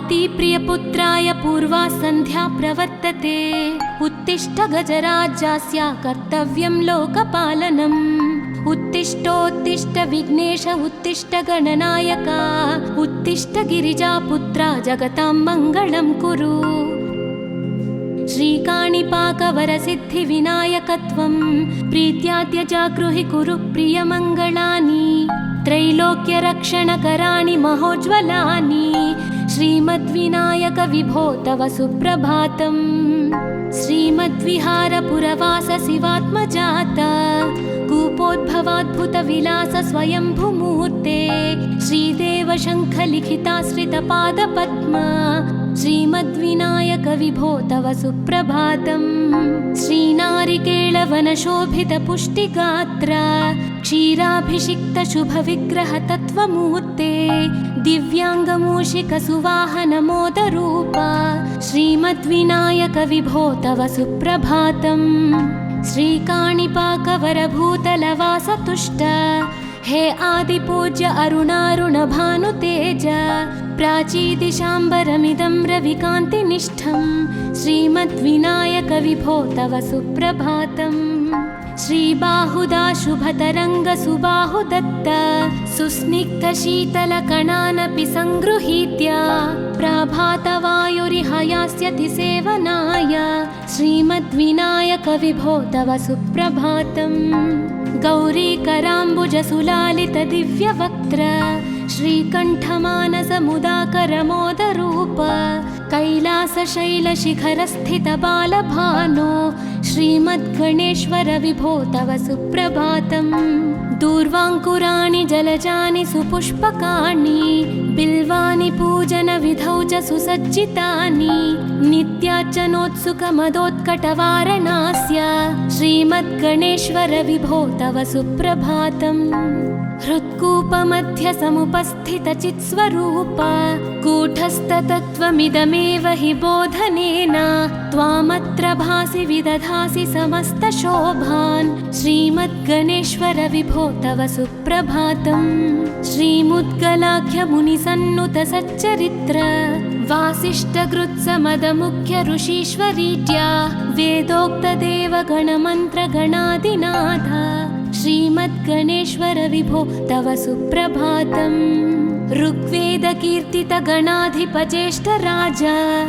पार्वतीप्रियपुत्राय पूर्वा सन्ध्या प्रवर्तते। उत्तिष्ठ गजराज्यास्य कर्तव्यं लोकपालनम्। उत्तिष्ठोत्तिष्ठ विघ्नेश उत्तिष्ठ गणनायक। उत्तिष्ठ गिरिजापुत्रा जगतां मङ्गलं कुरु। श्रीकाणिपाकवरसिद्धिविनायकत्वं प्रीत्याद्य जागृहि कुरु प्रियमङ्गलानि। त्रैलोक्यरक्षणकराणि महोज्ज्वलानि। श्रीमद्विनायक विभो तव सुप्रभातम्। श्रीमद्विहारपुरवास शिवात्मजात कूपोद्भवाद्भुतविलास स्वयंभूमूर्ते। श्रीदेव शङ्खलिखिताश्रितपादपद्म। श्रीमद्विनायक विभो तव सुप्रभातम्। श्रीनारिकेळवनशोभितपुष्टिगात्र क्षीराभिषिक्तशुभविग्रह तत्त्वमूर्ते। दिव्याङ्गमूषिकसुवाहनमोदरूप श्रीमद्विनायक विभो तव सुप्रभातम्। श्रीकाणिपाकवरभूतलवासतुष्ट हे आदिपूज्य अरुणारुणभानुतेज। प्राचीदिशाम्बरमिदं रविकान्तिनिष्ठं श्रीमद्विनायक विभो तव सुप्रभातम्। श्रीबाहुदा शुभतरङ्गसुबाहुदत्त सुस्निग्धशीतलकणानपि सङ्गृहीत्य प्रभातवायुरिहयास्यति सेवनाय श्रीमद्विनायक विभो तव सुप्रभातम्। गौरीकराम्बुजसुलालितदिव्यवक्त्र श्रीकण्ठमानसमुदाकरमोदरूप कैलासशैलशिखरस्थितबालभानो श्रीमद्गणेश्वर विभो तव सुप्रभातम्। दूर्वाङ्कुराणि जलजानि सुपुष्पकाणि बिल्वानि पूजनविधौ च सुसज्जितानि। नित्यार्चनोत्सुकमदोत्कटवारणास्य श्रीमद्गणेश्वर विभो तव सुप्रभातम्। हृत्कूपमध्यसमुपस्थितचित्स्वरूप कूटस्थतत्त्वमिदमेव हि बोधनेन त्वामत्र भासि विदधासि समस्तशोभान् श्रीमद्गणेश्वर विभो तव सुप्रभातम्। श्रीमुद्गलाख्यमुनिसन्नुत सच्चरित्र वासिष्ठकृत्समदमुख्य ऋषीश्वरीज्या वेदोक्तदेवगणमन्त्रगणादिनाथ श्रीमद्गणेश्वर विभो तव सुप्रभातम्। ऋग्वेदकीर्तितगणाधिपज्येष्ठराज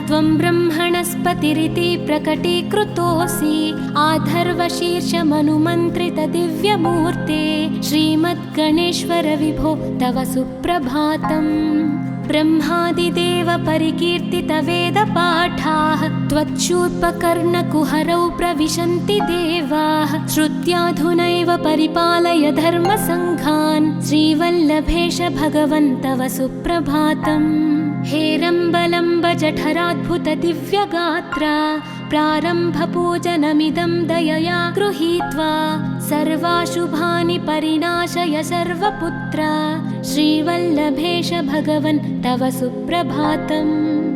त्वं ब्रह्मणस्पतिरिति प्रकटीकृतोऽसि। आधर्वशीर्षमनुमन्त्रितदिव्यमूर्ते श्रीमद्गणेश्वर विभो तव सुप्रभातम्। ब्रह्मादिदेव परिकीर्तितवेदपाठाः त्वच्छूर्पकर्णकुहरौ प्रविशन्ति देवाः। श्रुत्याधुनैव परिपालय धर्मसङ्घान् श्रीवल्लभेश भगवन् तव सुप्रभातम्। हेरम्बलम्ब जठराद्भुत दिव्यगात्र प्रारम्भपूजनमिदं दयया गृहीत्वा सर्वाशुभानि परिणाशय सर्वपुत्र श्रीवल्लभेश भगवन् तव सुप्रभातम्।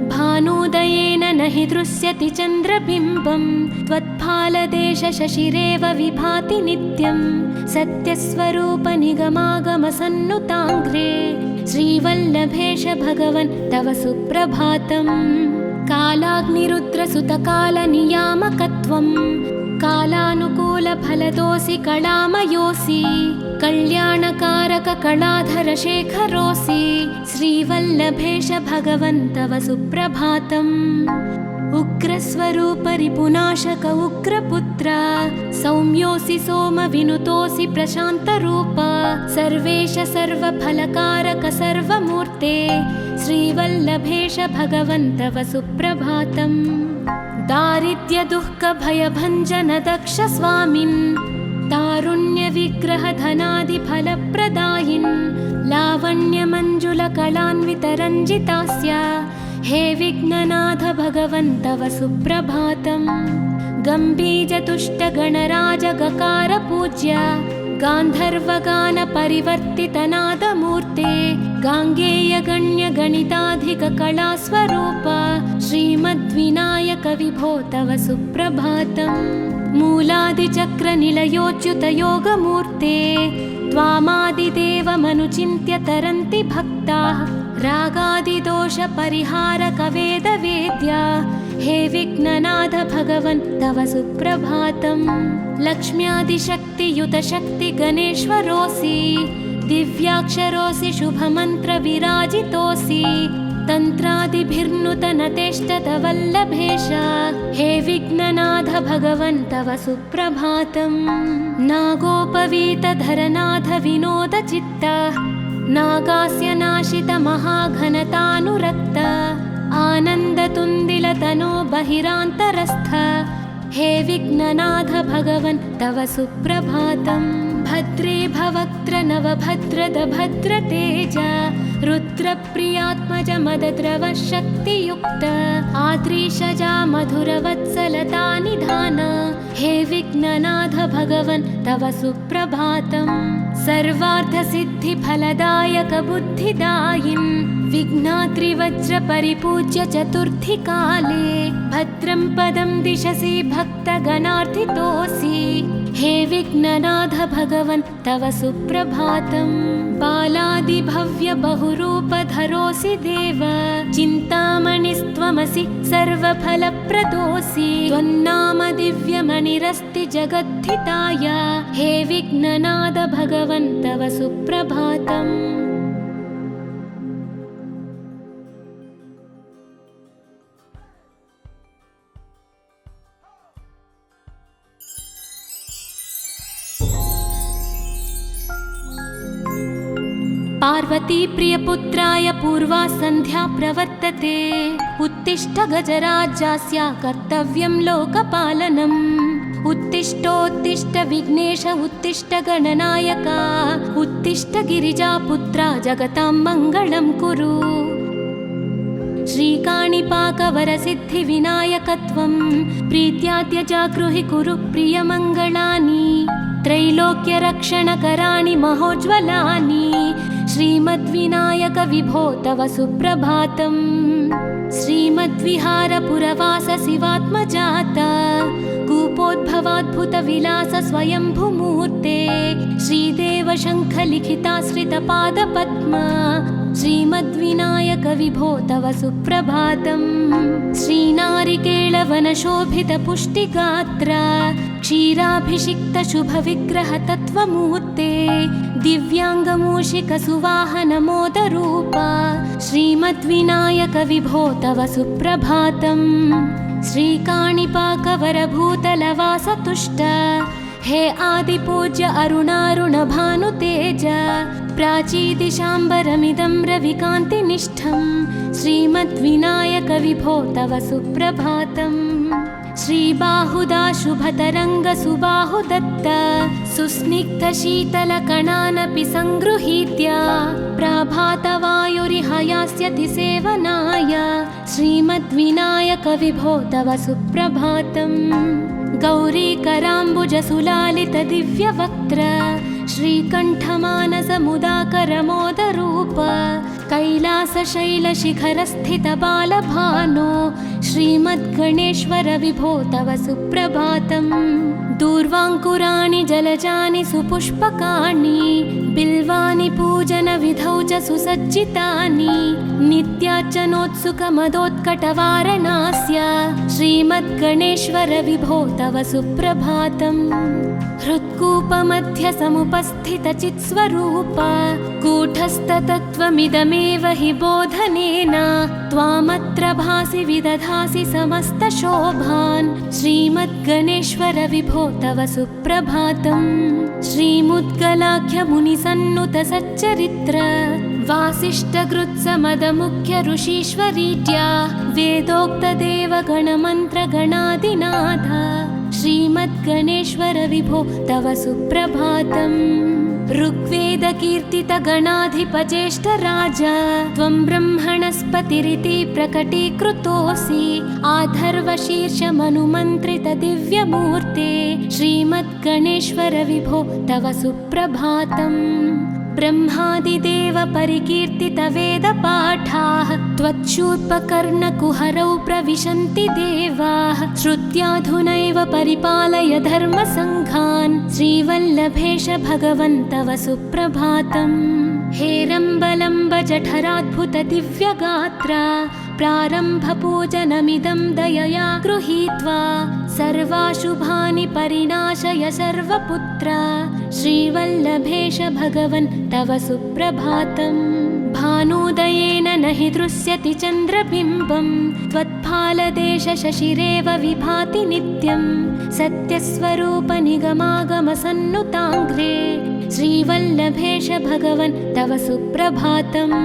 भानुदयेन न हि दृश्यति चन्द्रबिम्बं त्वत्फालदेश शशिरेव विभाति नित्यं। सत्यस्वरूप निगमागमसन्नुताङ्घ्रे श्रीवल्लभेश भगवन् तव सुप्रभातम्। कालाग्निरुद्रसुतकालनियामकत्वं कालानुकूलफलदोऽसि कलामयोऽसि। कल्याणकारक कलाधरशेखरोऽसि श्रीवल्लभेश भगवन् तव सुप्रभातम्। उग्रस्वरूप रिपुनाशक उग्रपुत्र सौम्योऽसि सोमविनुतोऽसि प्रशान्तरूप। सर्वेश सर्वफलकारक सर्वमूर्ते श्रीवल्लभेश भगवन् तव सुप्रभातम्। दारिद्र्यदुःखभयभञ्जन दक्ष स्वामिन् तारुण्यविग्रहधनादिफलप्रदायिन् लावण्यमञ्जुलकलान्वितरञ्जितास्य हे विघ्ननाथ भगवन् तव सुप्रभातम्। गम्भीजतुष्टगणराजगकार गान्धर्वगानपरिवर्तितनादमूर्ते गाङ्गेयगण्यगणिताधिककलास्वरूप श्रीमद्विनायक विभो तव सुप्रभातम्। मूलादिचक्रनिलयोच्युतयोगमूर्ते त्वामादिदेवमनुचिन्त्य तरन्ति भक्ताः रागादिदोषपरिहारकवेदवेद्या हे विघ्ननाथ भगवन् तव सुप्रभातम्। लक्ष्म्यादिशक्तियुतशक्तिगणेश्वरोऽसि दिव्याक्षरोऽसि शुभमन्त्रविराजितोऽसि तन्त्रादिभिर्नुतनतेष्टतवल्लभेश हे विघ्ननाथ भगवन् तव सुप्रभातम्। नागोपवीतधरनाथ विनोदचित्त नागास्य नाशितमहाघनतानुरक्त आनन्दतुन्दिलतनो बहिरान्तरस्थ हे विघ्ननाथ भगवन् तव सुप्रभातम्। भद्रे भवक्त्र नवभद्रद भद्रतेज रुद्रप्रियात्मज मदद्रव शक्तियुक्त आद्रीशजा मधुरवत्सलता निधान हे विघ्ननाथ भगवन् तव सुप्रभातम्। सर्वार्थसिद्धिफलदायक बुद्धिदायिन् विघ्नाद्रिवज्रपरिपूज्य चतुर्थी काले भद्रं पदं दिशसि भक्तगणार्थितोऽसि हे विघ्ननाथ भगवन् तव सुप्रभातम्। बालादिभव्य बहुरूपधरोऽसि देव चिन्तामणिस्त्वमसि सर्वफलप्रदोऽसि त्वन्नाम दिव्यमणिरस्ति जगद्धिताय हे विघ्ननाथ भगवन् तव सुप्रभातम्। पार्वती प्रियपुत्राय पूर्वा सन्ध्या प्रवर्तते उत्तिष्ठ गजराज्यस्य कर्तव्यं लोकपालनम्। उत्तिष्ठोत्तिष्ठ विघ्नेश उत्तिष्ठ गणनायक उत्तिष्ठ गिरिजापुत्रा जगतां मङ्गलं कुरु। श्रीकाणिपाकवरसिद्धिविनायकत्वं प्रीत्याद्य जागृहि कुरु प्रियमङ्गलानि त्रैलोक्यरक्षणकराणि महोज्ज्वलानि श्रीमद्विनायक विभो तव सुप्रभातम्। श्रीमद्विहारपुरवास शिवात्मजात कूपोद्भवाद्भुतविलास स्वयंभुमूर्ते श्रीदेव शङ्खलिखिताश्रितपादपद्म श्रीमद्विनायक विभो तव सुप्रभातम्। श्रीनारिकेळवनशोभितपुष्टिगात्र क्षीराभिषिक्तशुभविग्रहतत्त्वमूर्ते दिव्याङ्गमूषिकसुवाहनमोदरूप श्रीमद्विनायक विभो तव सुप्रभातम्। श्रीकाणिपाकवरभूतलवासतुष्ट हे आदिपूज्य अरुणारुणभानुतेज प्राचीदिशाम्बरमिदं रविकान्तिनिष्ठं श्रीमद्विनायक विभो तव सुप्रभातम्। श्रीबाहुदा शुभतरङ्गसुबाहुदत्त सुस्निग्धशीतलकणानपि सङ्गृहीत्य प्राभातवायुरिह यास्यति सेवनाय श्रीमद्विनायक विभो तव सुप्रभातम्। गौरीकराम्बुजसुलालितदिव्यवक्त्र श्रीकण्ठमानसमुदाकरमोदरूप कैलासशैलशिखरस्थितबालभानो श्रीमद्गणेश्वर विभो तव सुप्रभातम्। दूर्वाङ्कुराणि जलजानि सुपुष्पकाणि बिल्वानि पूजनविधौ च सुसज्जितानि नित्यार्चनोत्सुकमदोत्कटवारणास्य श्रीमद्गणेश्वर विभो तव सुप्रभातम्। हृत्कूपमध्यसमुपस्थितचित्स्वरूप कूटस्थतत्त्वमिदमेव हि बोधनेन त्वामत्र भासि विदधासि समस्तशोभान् श्रीमद्गणेश्वर विभो तव सुप्रभातम्। श्रीमुद्गलाख्यमुनिसन्नुतसच्चरित्र वासिष्ठकृत्समदमुख्य ऋषीश्वरीत्या वेदोक्तदेवगणमन्त्रगणादिनाथ श्रीमद्गणेश्वर विभो तव सुप्रभातम्। ऋग्वेदकीर्तितगणाधिपज्येष्ठराज त्वं ब्रह्मणस्पतिरिति प्रकटीकृतोऽसि आधर्वशीर्षमनुमन्त्रितदिव्यमूर्ते श्रीमद्गणेश्वर विभो तव सुप्रभातम्। ब्रह्मादिदेव परिकीर्तितवेदपाठाः त्वच्छूर्पकर्णकुहरौ प्रविशन्ति देवाः श्रुत्याधुनैव परिपालय धर्मसङ्घान् श्रीवल्लभेश भगवन् तव सुप्रभातम्। हेरम्बलम्ब जठराद्भुत दिव्यगात्रा प्रारम्भपूजनमिदं दयया गृहीत्वा सर्वाशुभानि परिणाशय सर्वपुत्रा श्रीवल्लभेश भगवन् तव सुप्रभातम्। भानोदयेन न हि दृश्यति चन्द्रबिम्बं त्वत्फालदेश शशिरेव विभाति नित्यं सत्यस्वरूप निगमागमसन्नुताङ्घ्रे श्रीवल्लभेश भगवन् तव सुप्रभातम्।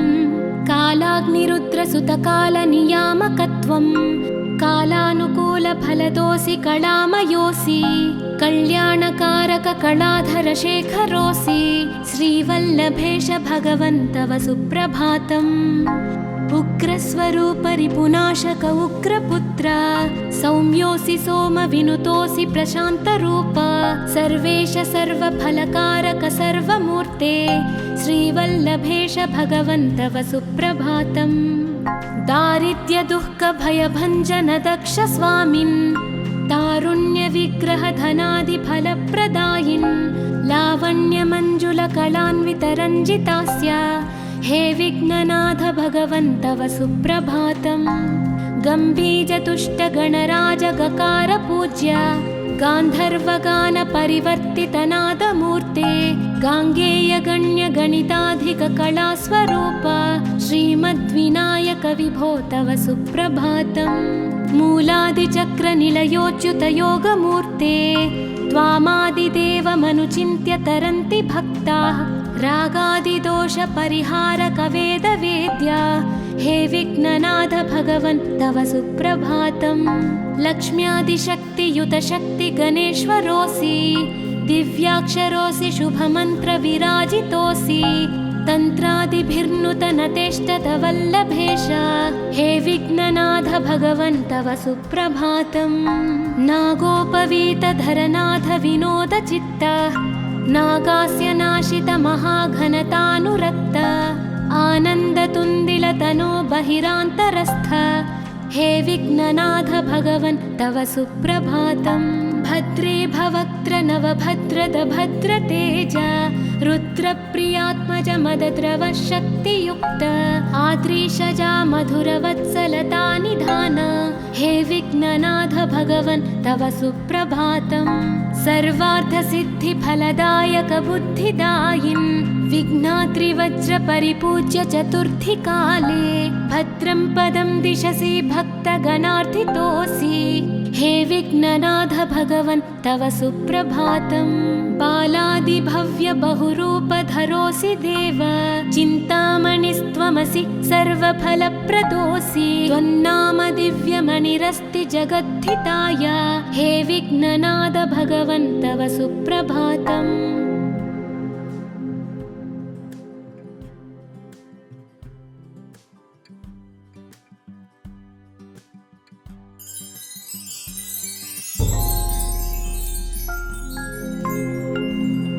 कालाग्निरुद्रसुतकालनियामकत्वं कालानुकूलफलदोऽसि कलामयोऽसि कल्याणकारक कलाधरशेखरोऽसि श्रीवल्लभेश भगवन् तव सुप्रभातम्। उग्रस्वरूप रिपुनाशक उग्रपुत्र सौम्योऽसि सोमविनुतोऽसि प्रशान्तरूप सर्वेश सर्वफलकारक सर्वमूर्ते श्रीवल्लभेश भगवन् तव सुप्रभातम्। दारिद्र्यदुःखभयभञ्जन दक्ष स्वामिन् तारुण्यविग्रहधनादिफलप्रदायिन् लावण्यमञ्जुलकलान्वितरञ्जितास्य हे विघ्ननाथ भगवन् तव सुप्रभातम्। गम्भीरतुष्टगणराजगकार पूज्य गान्धर्वगानपरिवर्तितनादमूर्ते गाङ्गेयगण्यगणिताधिककलास्वरूप श्रीमद्विनायक विभो तव सुप्रभातम्। मूलादिचक्रनिलयोच्युतयोगमूर्ते त्वामादिदेवमनुचिन्त्य तरन्ति भक्ताः रागादिदोषपरिहारकवेदवेद्या हे विघ्ननाथ भगवन् तव सुप्रभातम्। लक्ष्म्यादिशक्तियुतशक्तिगणेश्वरोऽसि दिव्याक्षरोऽसि शुभमन्त्रविराजितोऽसि तन्त्रादिभिर्नुतनतेष्टतवल्लभेश हे विघ्ननाथ भगवन् तव सुप्रभातम्। नागोपवीतधरनाथ विनोदचित्त नागास्य नाशित महाघनतानुरक्त आनन्दतुन्दिलतनो बहिरान्तरस्थ हे विघ्ननाथ भगवन् तव सुप्रभातम्। भद्रे भवक्त्र नवभद्रद भद्रतेज रुद्रप्रियात्मज मदद्रव शक्तियुक्त आद्रीशजा मधुरवत्सलता निधान हे विघ्ननाथ भगवन् तव सुप्रभातम्। सर्वार्थसिद्धिफलदायक बुद्धिदायिन् विघ्नात्रिवज्रपरिपूज्य चतुर्थी काले भद्रं पदं दिशसि भक्तगणार्थितोऽसि हे विघ्ननाथ भगवन् तव सुप्रभातम्। बालादिभव्य बहुरूपधरोऽसि देव चिन्तामणिस्त्वमसि सर्वफलप्रदोऽसि त्वन्नाम दिव्यमणिरस्ति जगद्धिताय हे विघ्ननाथ भगवन् तव सुप्रभातम्।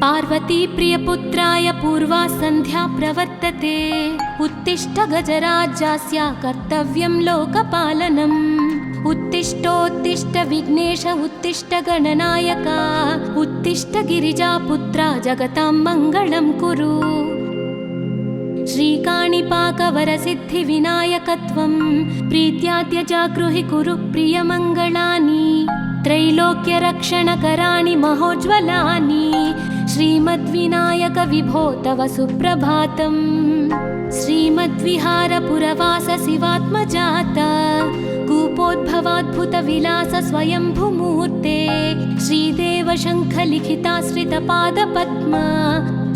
पार्वती प्रियपुत्राय पूर्वा सन्ध्या प्रवर्तते उत्तिष्ठ गजराज्यस्य कर्तव्यं लोकपालनम्। उत्तिष्ठोत्तिष्ठ विघ्नेश उत्तिष्ठ गणनायक उत्तिष्ठ गिरिजापुत्रा जगतां मङ्गलं कुरु। श्रीकाणिपाकवरसिद्धिविनायकत्वं प्रीत्याद्य जागृहि कुरु प्रियमङ्गलानि त्रैलोक्यरक्षणकराणि महोज्ज्वलानि श्रीमद्विनायक विभो तव सुप्रभातम्। श्रीमद्विहारपुरवास शिवात्मजात कूपोद्भवाद्भुतविलास स्वयंभुमूर्ते श्रीदेव शङ्खलिखिताश्रितपादपद्मा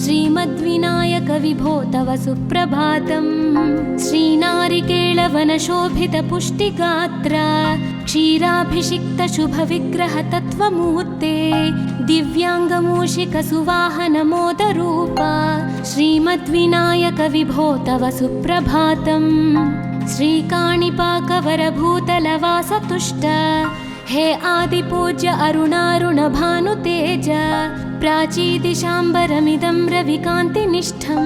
श्रीमद्विनायक विभो तव सुप्रभातम्। श्रीनारिकेळवनशोभितपुष्टिगात्र क्षीराभिषिक्तशुभविग्रहतत्त्वमूर्ते दिव्याङ्गमूषिकसुवाहनमोदरूपा श्रीमद्विनायक विभो तव सुप्रभातम्। श्रीकाणिपाकवरभूतलवासतुष्ट हे आदिपूज्य अरुणारुण भानुतेज प्राचीदिशाम्बरमिदं रविकान्तिनिष्ठं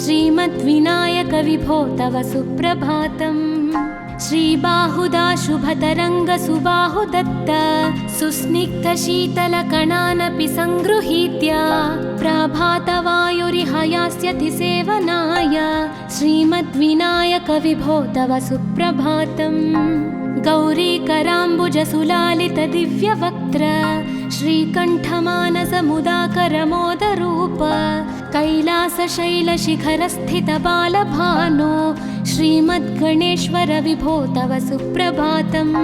श्रीमद्विनायक विभो तव सुप्रभातम्। श्रीबाहुदा शुभतरङ्ग सुबाहुदत्त सुस्निग्धशीतलकणानपि सङ्गृहीत्य प्रभातवायुरिह यास्यति सेवनाय श्रीमद्विनायक विभो तव सुप्रभातम्। गौरीकराम्बुजसुलालित दिव्यवक्त्र श्रीकण्ठमानसमुदाकरमोदरूप कैलासशैलशिखरस्थित बालभानो श्रीमद्गणेश्वर विभो तव सुप्रभातम्।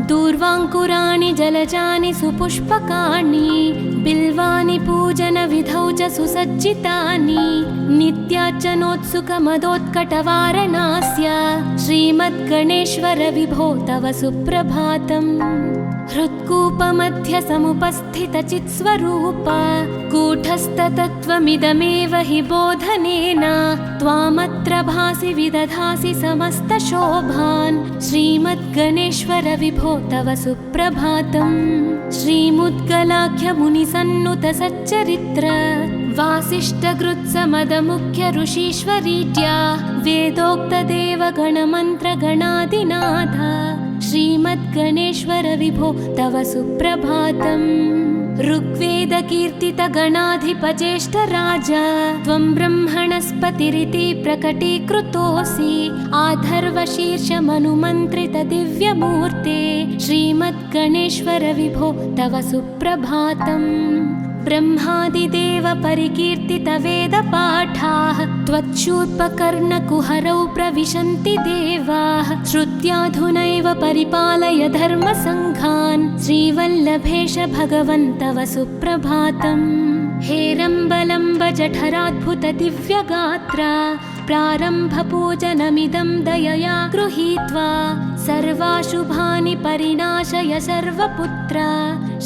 दूर्वाङ्कुराणि जलजानि सुपुष्पकाणि बिल्वानि पूजनविधौ च सुसज्जितानि नित्यार्चनोत्सुकमदोत्कटवारणास्य श्रीमद्गणेश्वर विभो तव सुप्रभातम्। हृत्कूपमध्य समुपस्थितचित्स्वरूप कूटस्थतत्त्वमिदमेव हि बोधनेन त्वामत्र भासि विदधासि समस्तशोभान् श्रीमद्गणेश्वर विभो तव सुप्रभातम्। श्रीमुद्गलाख्यमुनिसन्नुत सच्चरित्र वासिष्ठगृत्समदमुख्य ऋषीश्वरीड्या वेदोक्तदेवगणमन्त्रगणादिनाथ श्रीमद्गणेश्वर विभो तव सुप्रभातम्। ऋग्वेदकीर्तितगणाधिपज्येष्ठराज त्वं ब्रह्मणस्पतिरिति प्रकटीकृतोऽसि आधर्वशीर्षमनुमन्त्रित दिव्यमूर्ते श्रीमद्गणेश्वर विभो तव सुप्रभातम्। ब्रह्मादिदेव परिकीर्तित वेदपाठाः त्वच्छूर्पकर्णकुहरौ प्रविशन्ति देवाः श्रुत्याधुनैव परिपालय धर्मसङ्घान् श्रीवल्लभेश भगवन् तव सुप्रभातम्। हेरम्बलम्ब जठराद्भुत दिव्यगात्रा प्रारम्भपूजनमिदं दयया गृहीत्वा सर्वाशुभानि परिनाशय सर्वपुत्र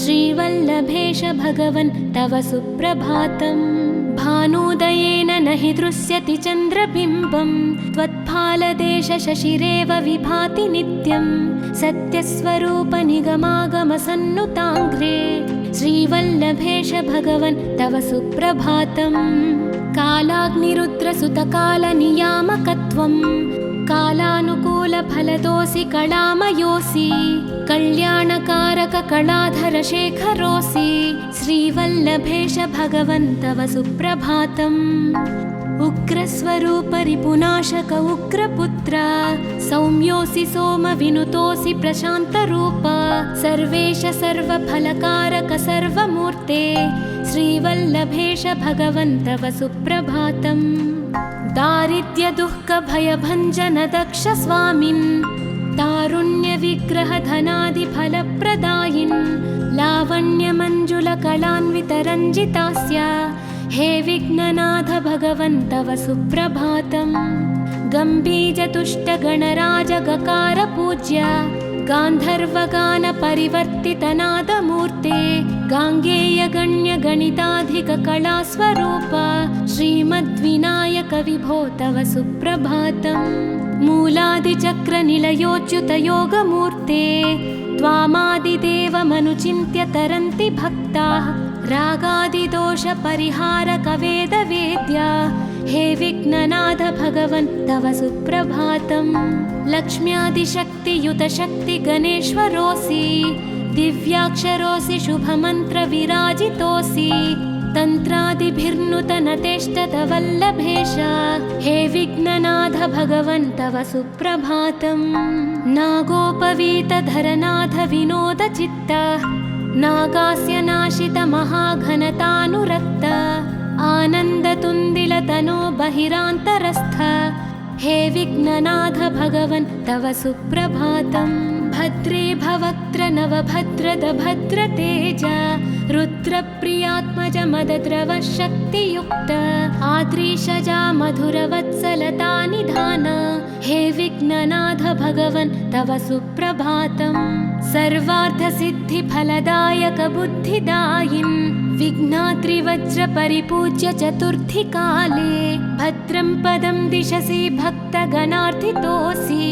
श्रीवल्लभेश भगवन् तव सुप्रभातम्। भानुदयेन न हि दृश्यति चन्द्रबिम्बं त्वत्फालदेश शशिरेव विभाति नित्यं सत्यस्वरूप निगमागमसन्नुताङ्घ्रे श्रीवल्लभेश भगवन् तव सुप्रभातम्। कालाग्निरुद्रसुतकालनियामकत्वं कालानुकूलफलदोऽसि कलामयोऽसि कल्याणकारक कलाधर शेखरोऽसि श्रीवल्लभेश भगवन् तव सुप्रभातम्। उग्रस्वरूप रिपुनाशक उग्रपुत्र सौम्योऽसि सोमविनुतोऽसि प्रशान्तरूप सर्वेश सर्वफलकारक सर्वमूर्ते श्रीवल्लभेश भगवन् तव सुप्रभातम्। दारिद्र्यदुःखभयभञ्जन दक्ष स्वामिन् तारुण्यविग्रह धनादिफलप्रदायिन् लावण्यमञ्जुलकलान्वितरञ्जितास्य हे विघ्ननाथ भगवन् तव सुप्रभातम्। गम्भीजतुष्टगणराजगकार गान्धर्वगान परिवर्तितनादमूर्ते गाङ्गेयगण्यगणिताधिककलास्वरूप श्रीमद्विनायक विभो तव सुप्रभातम्। मूलादिचक्रनिलयोच्युतयोगमूर्ते त्वामादिदेवमनुचिन्त्य तरन्ति भक्ताः रागादिदोषपरिहारकवेदवेद्या हे विघ्ननाथ भगवन् तव सुप्रभातम्। लक्ष्म्यादिशक्तियुतशक्तिगणेश्वरोऽसि दिव्याक्षरोऽसि शुभमन्त्रविराजितोऽसि तन्त्रादिभिर्नुतनतेष्टतवल्लभेश हे विघ्ननाथ भगवन् तव सुप्रभातम्। नागोपवीतधरनाथ विनोदचित्त नागास्य नाशित महाघनतानुरक्त आनन्दतुन्दिलतनो बहिरान्तरस्थ हे विघ्ननाथ भगवन् तव सुप्रभातम्। भद्रे भवक्त्र नवभद्रद भद्रतेज रुद्रप्रियात्मज मदद्रव शक्तियुक्त आद्रीशजा मधुरवत्सलता निधान हे विघ्ननाथ भगवन् तव सुप्रभातम्। सर्वार्थसिद्धिफलदायक बुद्धिदायिन् विघ्नात्रिवज्र परिपूज्य चतुर्थी काले भद्रं पदं दिशसि भक्तगणार्थितोऽसि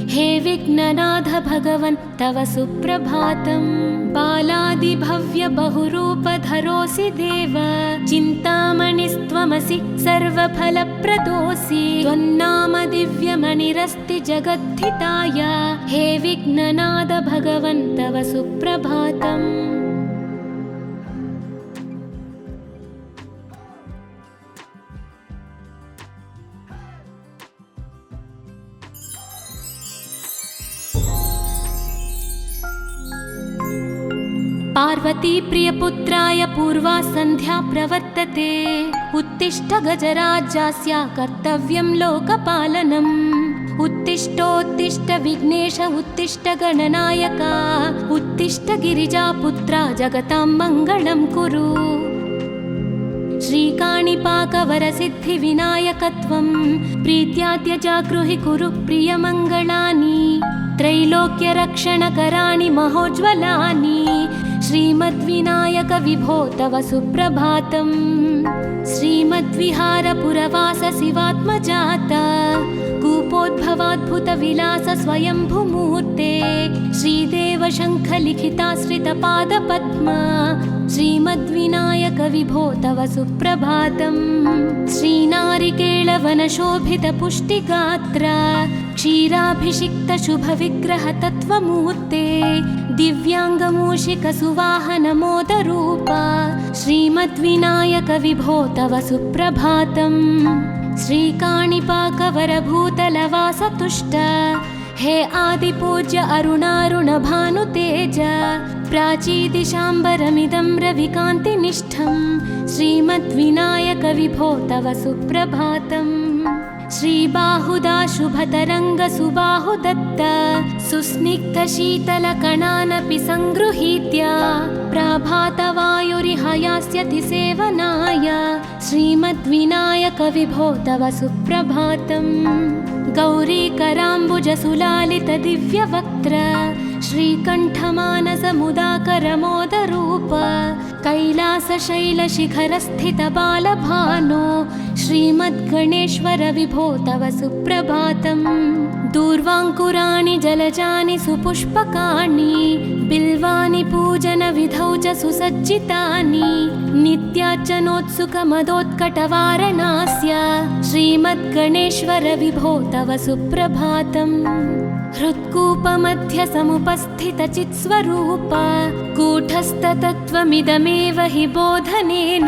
हे विघ्ननाथ भगवन् तव सुप्रभातम्। बालादिभव्य बहुरूपधरोऽसि देव, चिन्तामणिस्त्वमसि सर्वफलप्रदोऽसि। त्वन्नाम दिव्यमणिरस्ति जगद्धिताय, हे विघ्ननाथ भगवन् तव सुप्रभातम्। पार्वती प्रियपुत्राय पूर्वा सन्ध्या प्रवर्तते। उत्तिष्ठ गजराज्यस्य कर्तव्यं लोकपालनम्। उत्तिष्ठोत्तिष्ठ विघ्नेश उत्तिष्ठ गणनायक, उत्तिष्ठ गिरिजापुत्रा जगतां मङ्गलं कुरु। श्रीकाणिपाकवरसिद्धिविनायकत्वं प्रीत्याद्य जागृहि कुरु प्रियमङ्गलानि। त्रैलोक्यरक्षणकराणि महोज्ज्वलानि, श्रीमद्विनायक विभो तव सुप्रभातम्। श्रीमद्विहारपुरवास शिवात्मजात, कूपोद्भवाद्भुतविलास स्वयंभुमूर्ते। श्रीदेव शङ्खलिखिताश्रितपादपद्मा, श्रीमद्विनायक विभो तव सुप्रभातम्। श्रीनारिकेळवनशोभितपुष्टिगात्र, क्षीराभिषिक्तशुभविग्रह तत्त्वमूर्ते। दिव्याङ्गमूषिकसुवाहनमोदरूप, श्रीमद्विनायक विभो तव सुप्रभातम्। श्रीकाणिपाकवरभूतलवासतुष्ट, हे आदिपूज्य अरुणारुणभानुतेज। प्राचीदिशाम्बरमिदं रविकान्तिनिष्ठं, श्रीमद्विनायक विभो तव सुप्रभातम्। श्रीबाहुदा शुभतरङ्गसुबाहुदत्त, सुस्निग्धशीतलकणानपि सङ्गृहीत्य। प्रभातवायुरिहायास्यति सेवनाय, श्रीमद्विनायक विभो तव सुप्रभातम्। गौरीकराम्बुजसुलालितदिव्यवक्त्र, श्रीकण्ठमानसमुदाकरमोदरूप। कैलासशैलशिखरस्थितबालभानो, श्रीमद्गणेश्वर विभो तव सुप्रभातम्। दूर्वाङ्कुराणि जलजानि सुपुष्पकाणि, बिल्वानि पूजनविधौ च सुसज्जितानि। नित्यार्चनोत्सुकमदोत्कटवारणास्य, श्रीमद्गणेश्वर विभो तव सुप्रभातम्। हृत्कूपमध्यसमुपस्थितचित्स्वरूप, कूटस्थतत्त्वमिदमेव हि बोधनेन।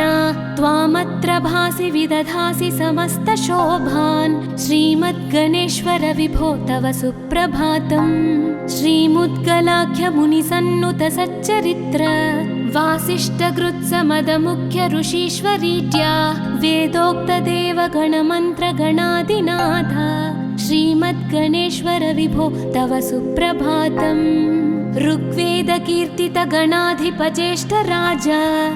त्वामत्र भासि विदधासि समस्तशोभान्, श्रीमद्गणेश्वर विभो तव सुप्रभातम्। श्रीमुद्गलाख्यमुनिसन्नुत सच्चरित्र, वासिष्ठकृत्समदमुख्य ऋषीश्वरीत्या। वेदोक्तदेवगणमन्त्रगणादिनाथ, श्रीमद्गणेश्वर विभो तव सुप्रभातम्। ऋग्वेदकीर्तितगणाधिपज्येष्ठराज,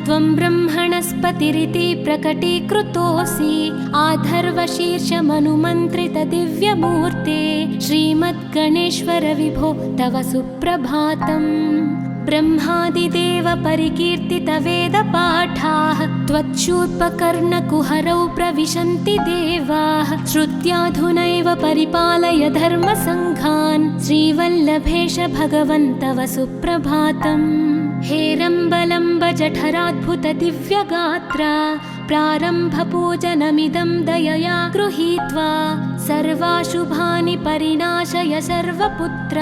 त्वं ब्रह्मणस्पतिरिति प्रकटीकृतोऽसि। आधर्वशीर्षमनुमन्त्रितदिव्यमूर्ते, श्रीमद्गणेश्वर विभो तव सुप्रभातम्। ब्रह्मादिदेव परिकीर्तितवेदपाठाः, त्वच्छूर्पकर्णकुहरौ प्रविशन्ति देवाः। श्रुत्याधुनैव परिपालय धर्मसङ्घान्, श्रीवल्लभेश भगवन् तव सुप्रभातम्। हेरम्बलम्ब जठराद्भुत दिव्यगात्र, प्रारम्भपूजनमिदं दयया गृहीत्वा। सर्वाशुभानि परिणाशय सर्वपुत्र,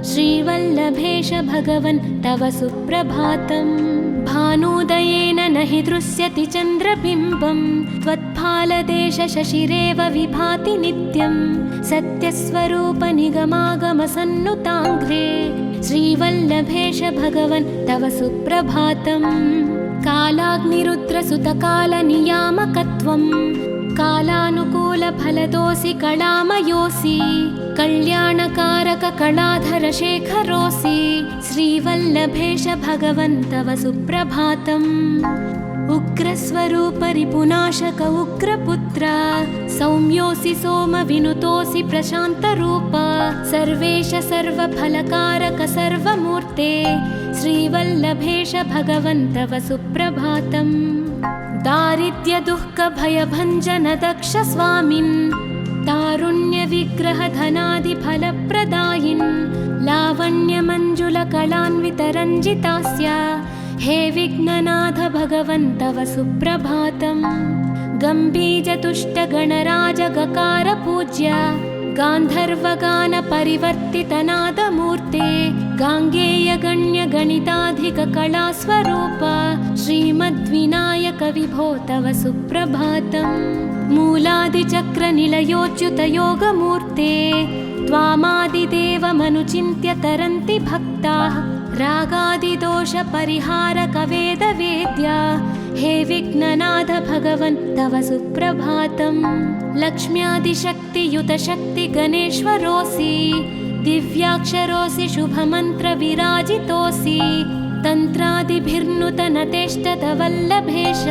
श्रीवल्लभेश भगवन् तव सुप्रभातम्। भानुदयेन न हि दृश्यति चन्द्रबिम्बं, त्वत्फालदेश शशिरेव विभाति नित्यं। सत्यस्वरूप निगमागमसन्नुताङ्घ्रे, श्रीवल्लभेश भगवन् तव सुप्रभातम्। कालाग्निरुद्रसुतकालनियामकत्वं, कालानुकूलफलदोऽसि कलामयोऽसि। कल्याणकारक कलाधर शेखरोऽसि, श्रीवल्लभेश भगवन् तव सुप्रभातम्। उग्रस्वरूप रिपुनाशक उग्रपुत्र, सौम्योऽसि सोमविनुतोऽसि प्रशान्तरूप। सर्वेश सर्वफलकारक सर्वमूर्ते, श्रीवल्लभेश भगवन् तव सुप्रभातम्। दारिद्र्यदुःखभयभञ्जन दक्ष स्वामिन्, तारुण्यविग्रहधनादिफलप्रदायिन् लावण्यमञ्जुलकलान्वितरञ्जितास्य हे विघ्ननाथ भगवन् तव सुप्रभातम्। गम्भीजतुष्टगणराजगकारपूज्य गान्धर्वगानपरिवर्तितनादमूर्ते गाङ्गेयगण्यगणिताधिककलास्वरूप श्रीमद्विनायक विभो तव सुप्रभातम्। मूलादिचक्रनिलयोच्युतयोगमूर्ते त्वामादिदेवमनुचिन्त्य तरन्ति भक्ताः रागादिदोषपरिहारकवेदवेद्या हे विघ्ननाथ भगवन् तव सुप्रभातम्। लक्ष्म्यादिशक्तियुतशक्तिगणेश्वरोऽसि दिव्याक्षरोऽसि शुभमन्त्रविराजितोऽसि तन्त्रादिभिर्नुतनतेष्टतवल्लभेश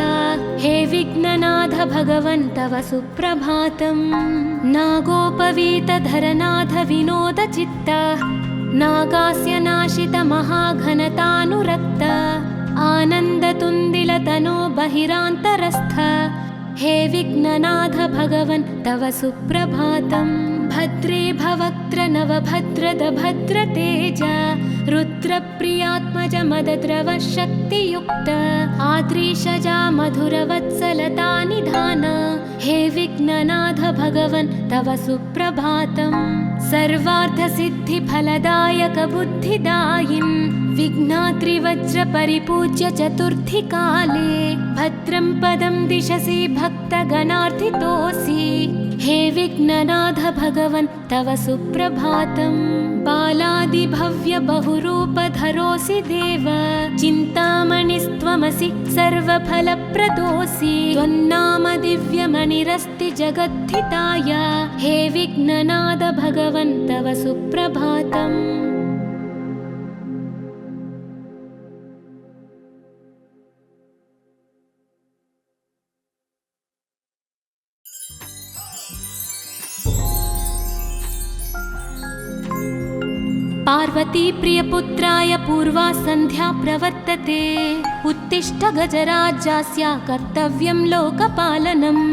हे विघ्ननाथ भगवन् तव सुप्रभातम्। नागोपवीतधरनाथ विनोदचित्त नागास्य नाशित महाघनतानुरक्त आनन्दतुन्दिलतनो बहिरान्तरस्थ हे विघ्ननाथ भगवन् तव सुप्रभातम्। भद्रे भवक्त्र नवभद्रद भद्रतेज रुद्रप्रियात्मज मदद्रव शक्तियुक्त आद्रीशजा मधुरवत्सलता निधान हे विघ्ननाथ भगवन् तव सुप्रभातम्। सर्वार्थसिद्धिफलदायक बुद्धिदायिन् विघ्नात्रिवज्रपरिपूज्य चतुर्थीकाले भद्रं पदं दिशसि भक्तगणार्थितोऽसि हे विघ्ननाथ भगवन् तव सुप्रभातम्। बालादिभव्य बहुरूपधरोऽसि देव चिन्तामणिस्त्वमसि सर्वफलप्रदोऽसि त्वन्नाम दिव्यमणिरस्ति जगद्धिताय हे विघ्ननाथ भगवन् तव सुप्रभातम्। पार्वती प्रियपुत्राय पूर्वा सन्ध्या प्रवर्तते उत्तिष्ठ गजराज्यास्य कर्तव्यं लोकपालनम्।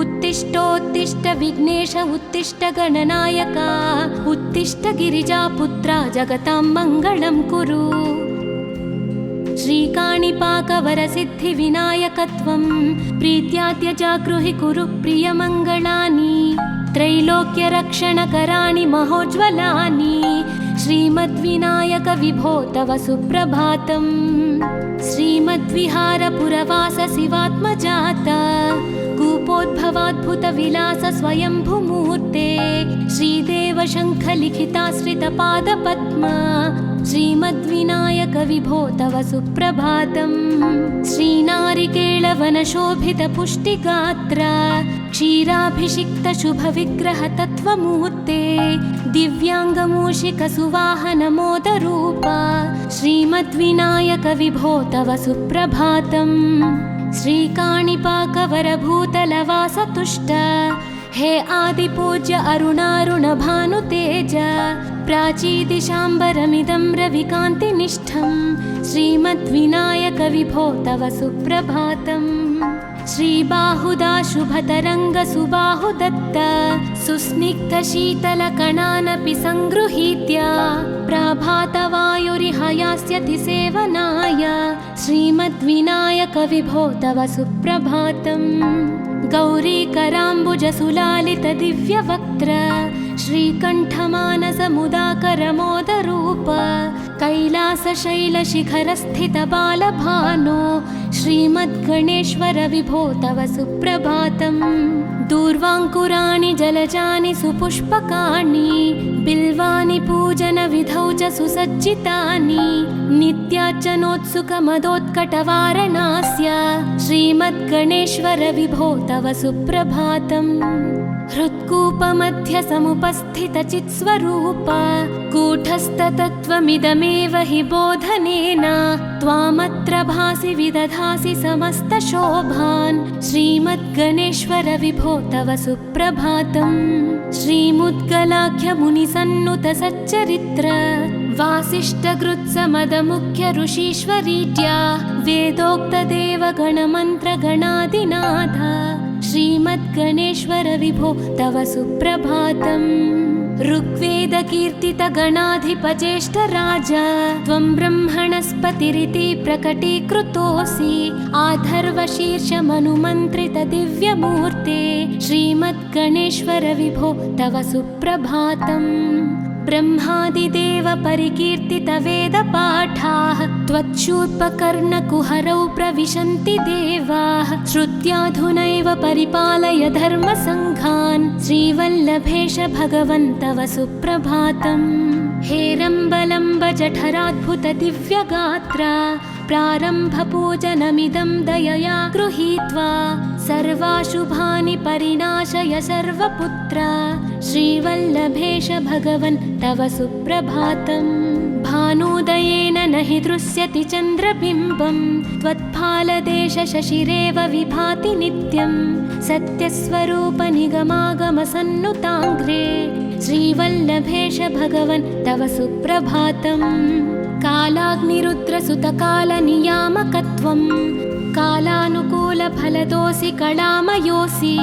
उत्तिष्ठोत्तिष्ठ विघ्नेश उत्तिष्ठ गणनायक उत्तिष्ठ गिरिजापुत्रा जगतां मङ्गलं कुरु। श्रीकाणिपाकवरसिद्धिविनायकत्वं प्रीत्यात्यजागृहि कुरु प्रियमङ्गलानि त्रैलोक्यरक्षणकराणि महोज्ज्वलानि श्रीमद्विनायक विभो तव सुप्रभातम्। श्रीमद्विहारपुरवास शिवात्मजात कूपोद्भवाद्भुतविलास स्वयंभुमूर्ते श्रीदेव शङ्खलिखिताश्रितपादपद्मा श्रीमद्विनायक विभो तव सुप्रभातम्। श्रीनारिकेळवनशोभितपुष्टिगात्र क्षीराभिषिक्तशुभविग्रहतत्त्वमूर्ते दिव्याङ्गमूषिकसुवाहनमोदरूप श्रीमद्विनायक विभो तव सुप्रभातम्। श्रीकाणिपाकवरभूतलवासतुष्ट हे आदिपूज्य अरुणारुणभानुतेज प्राचीदिशाम्बरमिदं रविकान्तिनिष्ठं श्रीमद्विनायक विभो तव सुप्रभातम्। श्रीबाहुदा शुभतरङ्गसुबाहुदत्त सुस्निग्धशीतलकणानपि सङ्गृहीत्य प्राभातवायुरिह यास्यति सेवनाय श्रीमद्विनायक विभो तव सुप्रभातम्। गौरीकराम्बुजसुलालितदिव्यवक्त्र श्रीकण्ठमानसमुदाकरमोदरूप कैलासशैलशिखरस्थितबालभानो श्रीमद्गणेश्वर विभो तव सुप्रभातम्। दूर्वाङ्कुराणि जलजानि सुपुष्पकाणि बिल्वानि पूजनविधौ च सुसज्जितानि नित्यार्चनोत्सुकमदोत्कटवारणास्य श्रीमद्गणेश्वर विभो तव सुप्रभातम्। हृत्कूपमध्यसमुपस्थितचित्स्वरूप कूटस्थतत्त्वमिदमेव हि बोधनेन त्वामत्र भासि विदधासि समस्तशोभान् श्रीमद्गणेश्वर विभो तव सुप्रभातम्। श्रीमुद्गलाख्यमुनिसन्नुतसच्चरित्र वासिष्ठगृत्समदमुख्य ऋषीश्वरीड्या वेदोक्तदेवगणमन्त्रगणादिनाथ श्रीमद्गणेश्वर विभो तव सुप्रभातम्। ऋग्वेदकीर्तितगणाधिपज्येष्ठराज त्वं ब्रह्मणस्पतिरिति प्रकटीकृतोऽसि। आधर्वशीर्षमनुमन्त्रितदिव्यमूर्ते श्रीमद्गणेश्वर विभो तव सुप्रभातम्। ब्रह्मादिदेव परिकीर्तितवेदपाठाः त्वच्छूर्पकर्णकुहरौ प्रविशन्ति देवाः। श्रुत्याधुनैव परिपालय धर्मसङ्घान् श्रीवल्लभेश भगवन् तव सुप्रभातम्। हेरम्बलम्ब जठराद्भुतदिव्यगात्रा प्रारम्भपूजनमिदं दयया गृहीत्वा सर्वाशुभानि परिनाशय सर्वपुत्रा श्रीवल्लभेश भगवन् तव सुप्रभातम्। भानुदयेन न हि दृश्यति चन्द्रबिम्बं त्वत्फालदेशशशिरेव विभाति नित्यं। सत्यस्वरूपनिगमागमसन्नुताङ्घ्रे श्रीवल्लभेश भगवन् तव सुप्रभातम्। कालाग्निरुद्रसुतकालनियामकत्वं कालानुकूलफलदोऽसि कलामयोऽसि।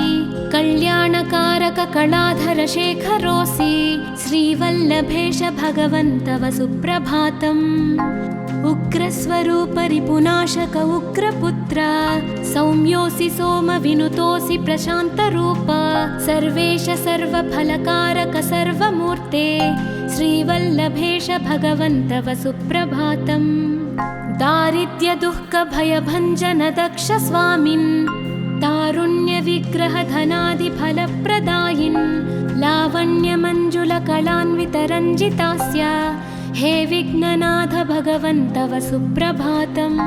कल्याणकारककलाधरशेखरोऽसि श्रीवल्लभेश भगवन् तव सुप्रभातम्। उग्रस्वरूपरिपुनाशक उग्रपुत्र सौम्योऽसि सोमविनुतोऽसि प्रशान्तरूप। सर्वेश सर्वफलकारक सर्वमूर्ते श्रीवल्लभेश भगवन् तव सुप्रभातम्। दारिद्र्यदुःखभयभञ्जन दक्ष स्वामिन् तारुण्यविग्रहधनादिफलप्रदायिन् लावण्यमञ्जुलकलान्वितरञ्जितास्य हे विघ्ननाथ भगवन् तव सुप्रभातम्।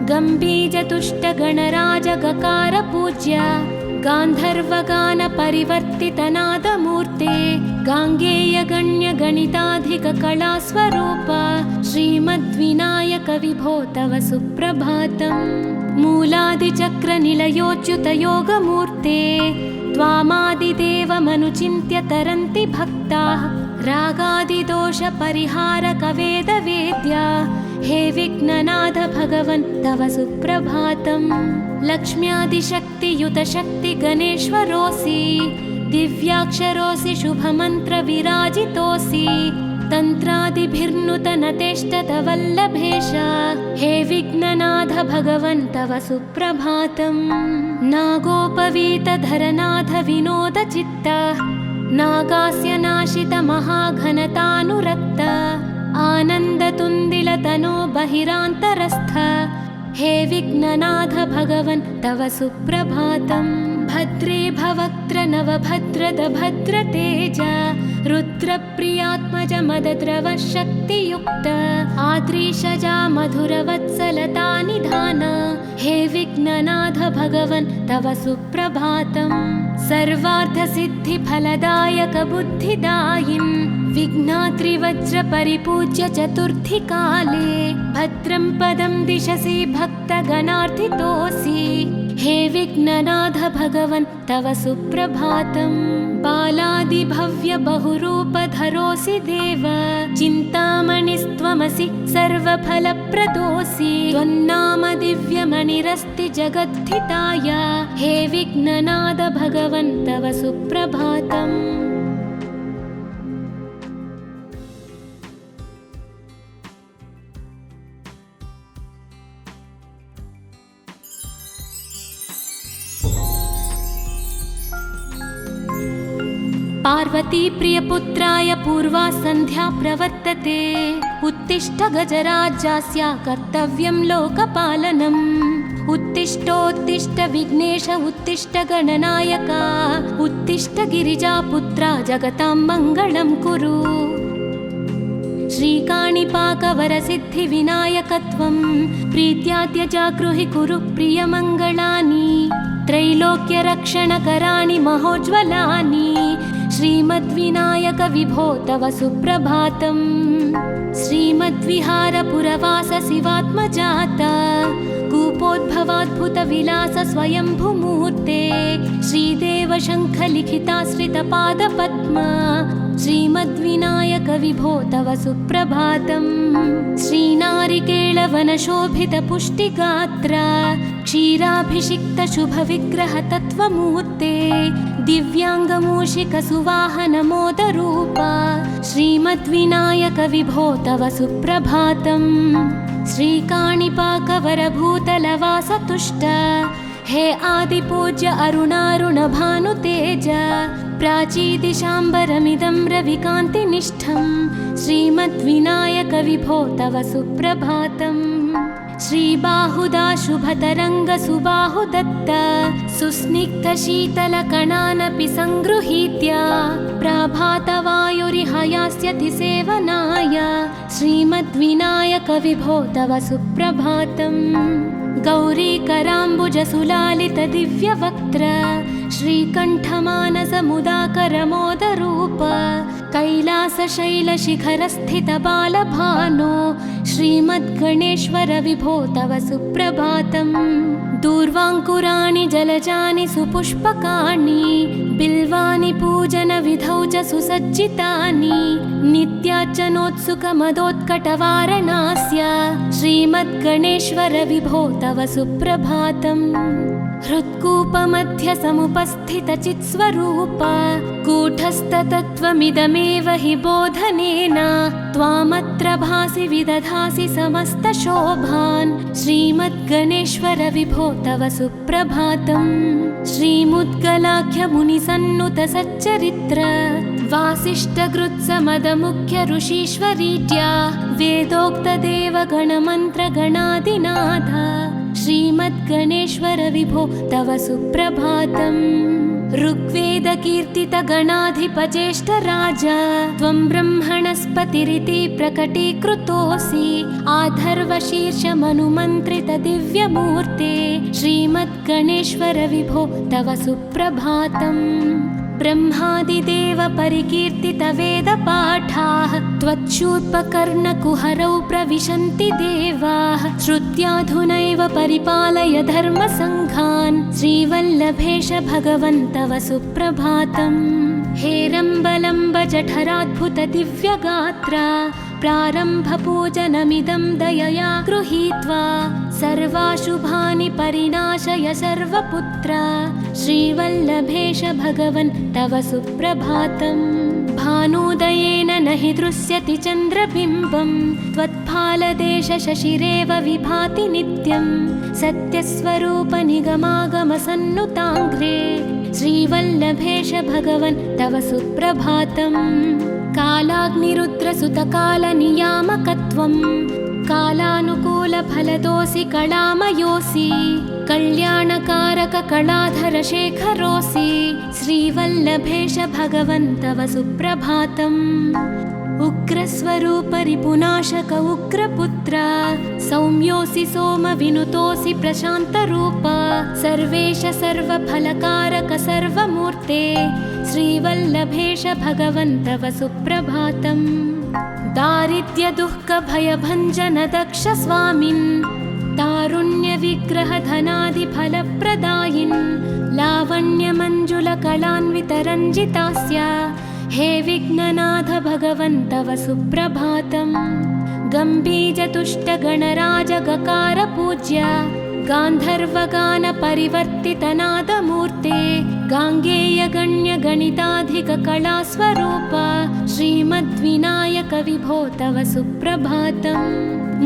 गम्भीजतुष्टगणराजगकार पूज्य गान्धर्वगानपरिवर्तितनादमूर्ते गाङ्गेयगण्यगणिताधिककलास्वरूप श्रीमद्विनायक विभो तव सुप्रभातम्। मूलादिचक्रनिलयोच्युतयोगमूर्ते त्वामादिदेवमनुचिन्त्य तरन्ति भक्ताः। रागादिदोषपरिहारकवेदवेद्या हे विघ्ननाथ भगवन् तव सुप्रभातम्। लक्ष्म्यादिशक्तियुतशक्तिगणेश्वरोऽसि दिव्याक्षरोऽसि शुभमन्त्रविराजितोऽसि। तन्त्रादिभिर्नुतनतेष्टतवल्लभेश हे विघ्ननाथ भगवन् तव सुप्रभातम्। नागोपवीतधरनाथ विनोदचित्त नागास्य नाशित महाघनतानुरक्त आनन्दतुन्दिलतनो बहिरान्तरस्थ हे विघ्ननाथ भगवन् तव सुप्रभातम्। भद्रे भवक्त्र नवभद्रद भद्रतेज रुद्रप्रियात्मज मदद्रव शक्तियुक्त आद्रीशजा मधुरवत्सलता निधान हे विघ्ननाथ भगवन् तव सुप्रभातम्। सर्वार्थसिद्धिफलदायक बुद्धिदायिन् विघ्नात्रिवज्रपरिपूज्य चतुर्थी काले भद्रं पदं दिशसि भक्तगणार्थितोऽसि हे विघ्ननाथ भगवन् तव सुप्रभातम्। बालादिभव्य बहुरूपधरोऽसि देव चिन्तामणिस्त्वमसि सर्वफलप्रदोऽसि। त्वन्नाम दिव्यमणिरस्ति जगद्धिताय हे विघ्ननाथ भगवन् तव सुप्रभातम्। पार्वती प्रियपुत्राय पूर्वा सन्ध्या प्रवर्तते उत्तिष्ठ गजराज्यस्य कर्तव्यं लोकपालनम्। उत्तिष्ठोत्तिष्ठ विघ्नेश उत्तिष्ठ गणनायक उत्तिष्ठ गिरिजापुत्रा जगतां मङ्गलं कुरु। श्रीकाणिपाकवरसिद्धिविनायकत्वं प्रीत्याद्य जागृहि कुरु प्रियमङ्गलानि। त्रैलोक्यरक्षणकराणि महोज्ज्वलानि श्रीमद्विनायक विभो तव सुप्रभातम्। श्रीमद्विहारपुरवास शिवात्मजात कूपोद्भवाद्भुतविलास स्वयंभुमूर्ते श्रीदेव शङ्खलिखिताश्रितपादपद्म श्रीमद्विनायक विभो तव सुप्रभातम्। श्रीनारिकेळ नीलवनशोभितपुष्टिगात्र क्षीराभिषिक्तशुभविग्रहतत्त्वमूर्ते दिव्याङ्गमूषिकसुवाहनमोदरूपा श्रीमद्विनायक विभो तव सुप्रभातम्। श्रीकाणिपाकवरभूतलवासतुष्ट हे आदिपूज्य अरुणारुणभानुतेज प्राचीदिशाम्बरमिदं रविकान्तिनिष्ठं श्रीमद्विनायक विभो तव सुप्रभातम्। श्रीबाहुदाशुभतरङ्गसुबाहुदत्त सुस्निग्धशीतलकणानपि सङ्गृहीत्य प्रभातवायुरिहयास्यति सेवनाय श्रीमद्विनायक विभो तव सुप्रभातम्। गौरीकराम्बुजसुलालितदिव्यवक्त्र श्रीकण्ठमानसमुदाकरमोदरूप कैलासशैलशिखरस्थितबालभानो श्रीमद्गणेश्वर विभो तव सुप्रभातम्। दूर्वाङ्कुराणि जलजानि सुपुष्पकाणि बिल्वानि पूजनविधौ च सुसज्जितानि नित्यार्चनोत्सुकमदोत्कटवारणास्य श्रीमद्गणेश्वर विभो तव सुप्रभातम्। हृत्कूपमध्यसमुपस्थितचित्स्वरूप कूटस्थतत्त्वमिदमेव हि बोधनेन त्वामत्र भासि विदधासि समस्तशोभान् श्रीमद्गणेश्वर विभो तव सुप्रभातम्। श्रीमुद्गलाख्यमुनिसन्नुतसच्चरित्र वासिष्ठकृत्समदमुख्यऋषीश्वरीत्या वेदोक्तदेवगणमन्त्रगणादिनाथ श्रीमद्गणेश्वर विभो तव सुप्रभातम्। ऋग्वेदकीर्तितगणाधिपज्येष्ठराज त्वं ब्रह्मणस्पतिरिति प्रकटीकृतोऽसि आधर्वशीर्षमनुमन्त्रितदिव्यमूर्ते श्रीमद्गणेश्वर विभो तव सुप्रभातम्। ब्रह्मादिदेव परिकीर्तितवेदपाठाः त्वच्छूर्पकर्णकुहरौ प्रविशन्ति देवाः श्रुत्याधुनैव परिपालय धर्मसङ्घान् श्रीवल्लभेश भगवन् तव सुप्रभातम्। हेरम्बलम्ब जठराद्भुत दिव्यगात्र प्रारम्भपूजनमिदं दयया गृहीत्वा सर्वाशुभानि परिनाशय सर्वपुत्र श्रीवल्लभेश भगवन् तव सुप्रभातम्। भानुदयेन न हि दृश्यति चन्द्रबिम्बं त्वत्फालदेशशशिरेव विभाति नित्यं सत्यस्वरूप निगमागमसन्नुताङ्घ्रे श्रीवल्लभेश भगवन् तव सुप्रभातम्। कालाग्निरुद्रसुतकालनियामकत्वं कालानुकूलफलदोऽसि कलामयोऽसि कल्याणकारककलाधरशेखरोऽसि श्रीवल्लभेश भगवन् तव सुप्रभातम्। उग्रस्वरूपरिपुनाशक उग्रपुत्र सौम्योऽसि सोमविनुतोऽसि प्रशान्तरूप सर्वेश सर्वफलकारक सर्वमूर्ते श्रीवल्लभेश भगवन् तव सुप्रभातम्। दारिद्र्यदुःखभयभञ्जन दक्ष स्वामिन् तारुण्यविग्रहधनादिफलप्रदायिन् लावण्यमञ्जुलकलान्वितरञ्जितास्य हे विघ्ननाथ भगवन् तव सुप्रभातम्। गम्भीजतुष्टगणराजगकार पूज्य गान्धर्वगानपरिवर्तितनादमूर्ते गाङ्गेयगण्यगणिताधिककलास्वरूप श्रीमद्विनायक विभो तव सुप्रभातम्।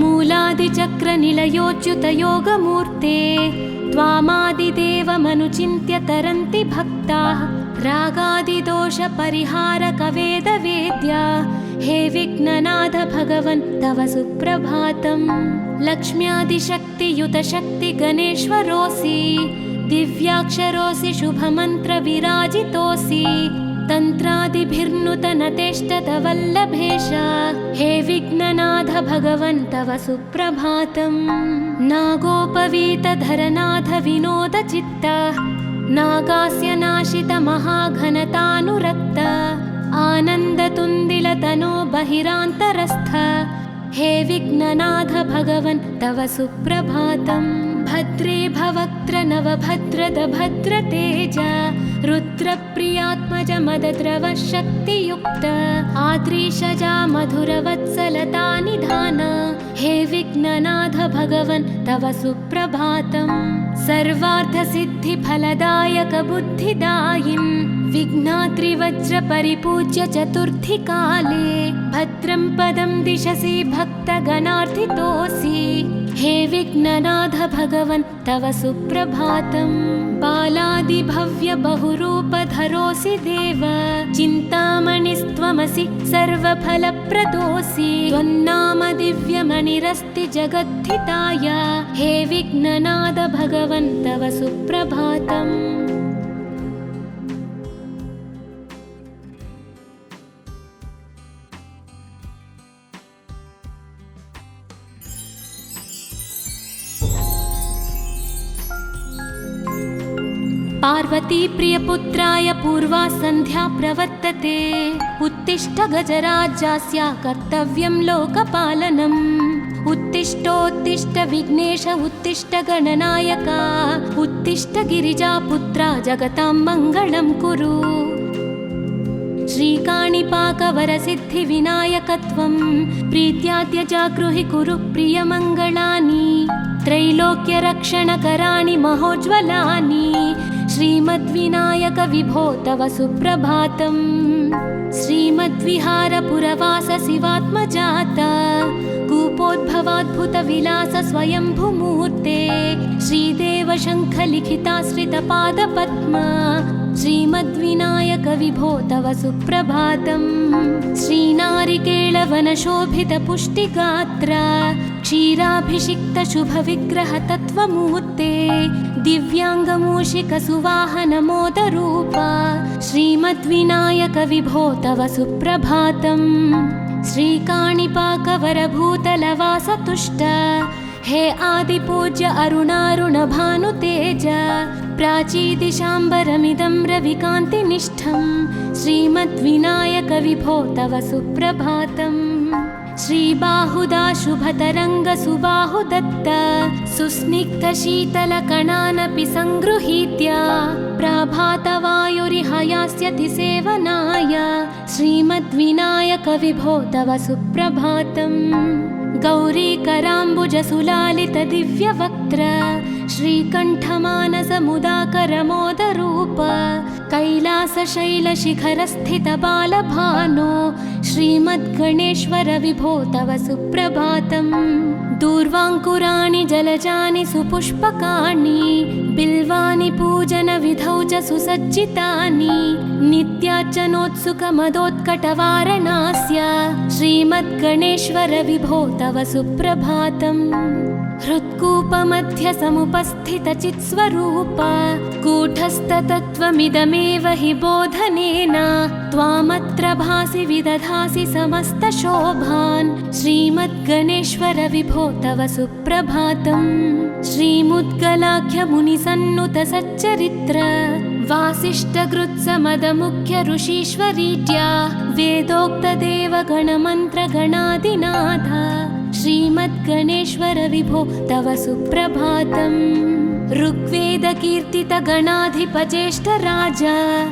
मूलादिचक्रनिलयोच्युतयोगमूर्ते त्वामादिदेवमनुचिन्त्य तरन्ति भक्ताः रागादिदोषपरिहारकवेदवेद्या हे विघ्ननाथ भगवन् तव सुप्रभातम्। लक्ष्म्यादिशक्तियुतशक्तिगणेश्वरोऽसि दिव्याक्षरोऽसि शुभमन्त्रविराजितोऽसि तन्त्रादिभिर्नुतनतेष्टतवल्लभेश हे विघ्ननाथ भगवन् तव सुप्रभातम्। नागोपवीतधरनाथ विनोदचित्त नागास्य नाशितमहाघनतानुरक्त आनन्दतुन्दिलतनो बहिरान्तरस्थ हे विघ्ननाथ भगवन् तव सुप्रभातम्। भद्रे भवक्त्र नवभद्रद भद्रतेज रुद्रप्रियात्मज मदद्रव शक्तियुक्त आद्रीशजा मधुरवत्सलता निधान हे विघ्ननाथ भगवन् तव सुप्रभातम्। सर्वार्थसिद्धिफलदायक बुद्धिदायिन् विघ्नात्रिवज्रपरिपूज्य चतुर्थीकाले भद्रं पदं दिशसि भक्तगणार्थितोऽसि। हे विघ्ननाथ भगवन् तव सुप्रभातम्। बालादिभव्य बहुरूपधरोऽसि देव, चिन्तामणिस्त्वमसि सर्वफलप्रदोऽसि। त्वन्नाम दिव्यमणिरस्ति जगद्धिताय, हे विघ्ननाथ भगवन् तव सुप्रभातम्। पार्वतीप्रियपुत्राय पूर्वा सन्ध्या प्रवर्तते। उत्तिष्ठ गजराज्यास्य कर्तव्यं लोकपालनम्। उत्तिष्ठोत्तिष्ठ विघ्नेश उत्तिष्ठ गणनायक, उत्तिष्ठ गिरिजापुत्रा जगतां मङ्गलं कुरु। श्रीकाणिपाकवरसिद्धिविनायकत्वं प्रीत्याद्य जागृहि कुरु प्रियमङ्गलानि। त्रैलोक्यरक्षणकराणि महोज्ज्वलानि, श्रीमद्विनायक विभो तव सुप्रभातम्। श्रीमद्विहारपुरवास शिवात्मजात, कूपोद्भवाद्भुतविलास स्वयंभुमूर्ते। श्रीदेव शङ्खलिखिताश्रितपादपद्मा, श्रीमद्विनायक विभो तव सुप्रभातम्। श्रीनारिकेळवनशोभितपुष्टिगात्र, क्षीराभिषिक्तशुभविग्रहतत्त्वमूर्ते। दिव्याङ्गमूषिकसुवाहनमोदरूप, श्रीमद्विनायक विभो तव सुप्रभातम्। श्रीकाणिपाकवरभूतलवासतुष्ट, हे आदिपूज्य अरुणारुणभानुतेज। प्राचीदिशाम्बरमिदं रविकान्तिनिष्ठं, श्रीमद्विनायक विभो तव सुप्रभातम्। श्रीबाहुदा शुभतरङ्गसुबाहुदत्त, सुस्निग्धशीतलकणानपि सङ्गृहीत्य। प्रभातवायुरिह यास्यति सेवनाय, श्रीमद्विनायक विभो तव सुप्रभातम्। गौरीकराम्बुजसुलालितदिव्यवक्त्र, श्रीकण्ठमानसमुदाकरमोदरूप। कैलासशैलशिखरस्थितबालभानो, श्रीमद्गणेश्वर विभो तव सुप्रभातम्। दूर्वाङ्कुराणि जलजानि सुपुष्पकाणि, बिल्वानि पूजनविधौ च सुसज्जितानि। नित्यार्चनोत्सुकमदोत्कटवारणास्य, श्रीमद्गणेश्वर विभो तव सुप्रभातम्। हृत्कूपमध्यसमुपस्थितचित्स्वरूप, कूटस्थतत्त्वमिदमेव हि बोधनेन। त्वामत्र भासि विदधासि समस्तशोभान्, श्रीमद्गणेश्वर विभो तव सुप्रभातम्। श्रीमुद्गलाख्यमुनिसन्नुतसच्चरित्र, वासिष्ठकृत्समदमुख्य ऋषीश्वरीड्या। वेदोक्तदेवगणमन्त्रगणादिनाथ, श्रीमद्गणेश्वर विभो तव सुप्रभातम्। ऋग्वेदकीर्तितगणाधिपज्येष्ठराज,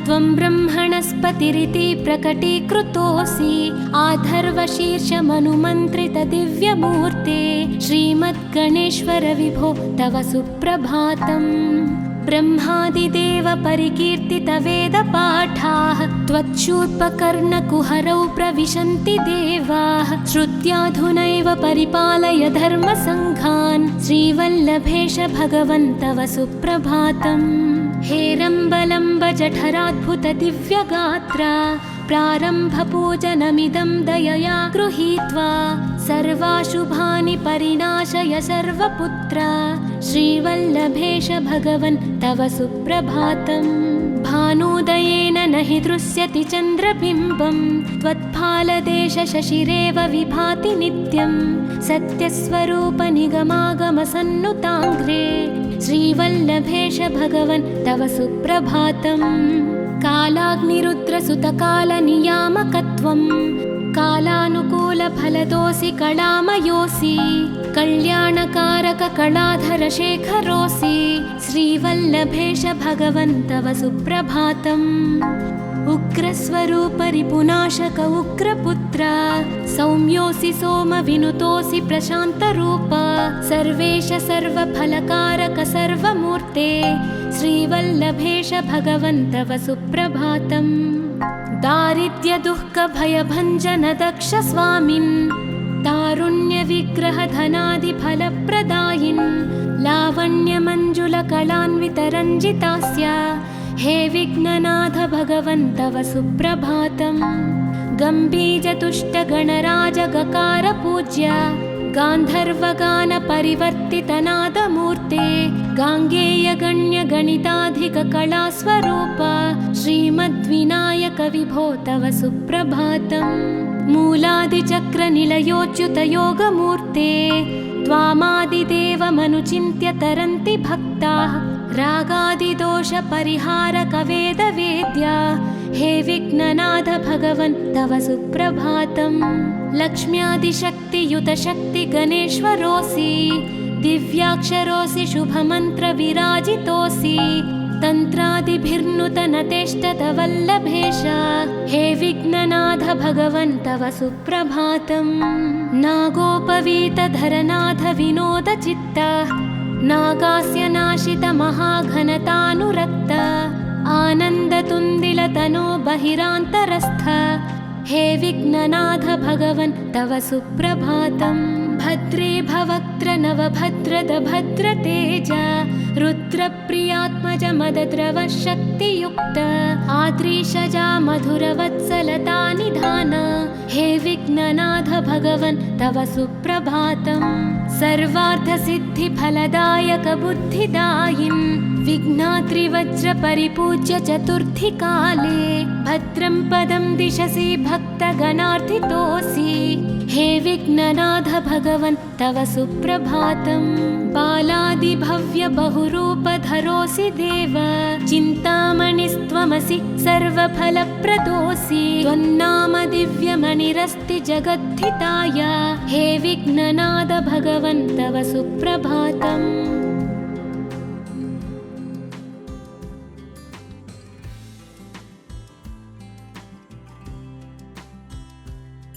त्वं ब्रह्मणस्पतिरिति प्रकटीकृतोऽसि। आधर्वशीर्षमनुमन्त्रितदिव्यमूर्ते, श्रीमद्गणेश्वर विभो तव सुप्रभातम्। ब्रह्मादिदेव परिकीर्तितवेदपाठाः, त्वच्छूर्पकर्णकुहरौ प्रविशन्ति देवाः। श्रुत्याधुनैव परिपालय धर्मसङ्घान्, श्रीवल्लभेश भगवन् तव सुप्रभातम्। हेरम्बलम्ब जठराद्भुतदिव्यगात्र, प्रारम्भपूजनमिदं दयया गृहीत्वा। सर्वाशुभानि परिनाशय सर्वपुत्र, श्रीवल्लभेश भगवन् तव सुप्रभातम्। भानुदयेन न हि दृश्यति चन्द्रबिम्बं, त्वत्फालदेशशशिरेव विभाति नित्यं। सत्यस्वरूपनिगमागमसन्नुताङ्घ्रे, श्रीवल्लभेश भगवन् तव सुप्रभातम्। कालाग्निरुद्रसुतकालनियामकत्वं, कालानुकूलफलदोऽसि कलामयोऽसि। कल्याणकारककलाधरशेखरोऽसि, श्रीवल्लभेश भगवन् तव सुप्रभातम्। उग्रस्वरूप रिपुनाशक उग्रपुत्र सौम्योऽसि सोमविनुतोऽसि प्रशान्तरूप सर्वेश सर्वफलकारक सर्वमूर्ते श्रीवल्लभेश भगवन् तव सुप्रभातम्। दारिद्र्यदुःखभयभञ्जन दक्ष स्वामिन् तारुण्यविग्रहधनादिफलप्रदायिन् लावण्यमञ्जुलकलान्वितरञ्जितास्य हे विघ्ननाथ भगवन् तव सुप्रभातम्। गम्भीजतुष्टगणराजगकार पूज्य गान्धर्वगानपरिवर्तितनादमूर्ते गाङ्गेयगण्यगणिताधिककलास्वरूप श्रीमद्विनायक विभो तव सुप्रभातम्। मूलादिचक्रनिलयोच्युतयोगमूर्ते त्वामादिदेवमनुचिन्त्य तरन्ति भक्ताः रागादिदोषपरिहारक वेदवेद्या हे विघ्ननाथ भगवन् तव सुप्रभातम्। लक्ष्म्यादिशक्तियुतशक्ति गणेश्वरोऽसि दिव्याक्षरोऽसि शुभमन्त्रविराजितोऽसि तन्त्रादिभिर्नुतनतेष्टतवल्लभेश हे विघ्ननाथ भगवन् तव सुप्रभातम्। नागोपवीतधरनाथ विनोदचित्त नागास्य नाशित महाघनतानुरक्त आनन्दतुन्दिलतनो बहिरान्तरस्थ हे विघ्ननाथ भगवन् तव सुप्रभातम्। भद्रे भवक्त्र नवभद्रद भद्रतेज रुद्रप्रियात्मज मदद्रव शक्तियुक्त आद्रीशजा मधुरवत्सलता निधान हे विघ्ननाथ भगवन् तव सुप्रभातम्। सर्वार्थसिद्धिफलदायक बुद्धिदायिन् विघ्नात्रिवज्रपरिपूज्य चतुर्थीकाले भद्रं पदं दिशसि भक्तगणार्थितोऽसि हे विघ्ननाथ भगवन् तव सुप्रभातम्। बालादिभव्य बहुरूपधरोऽसि देव चिन्तामणिस्त्वमसि सर्वफलप्रदोऽसि त्वन्नाम दिव्यमणिरस्ति जगद्धिताय हे विघ्ननाथ भगवन् तव सुप्रभातम्।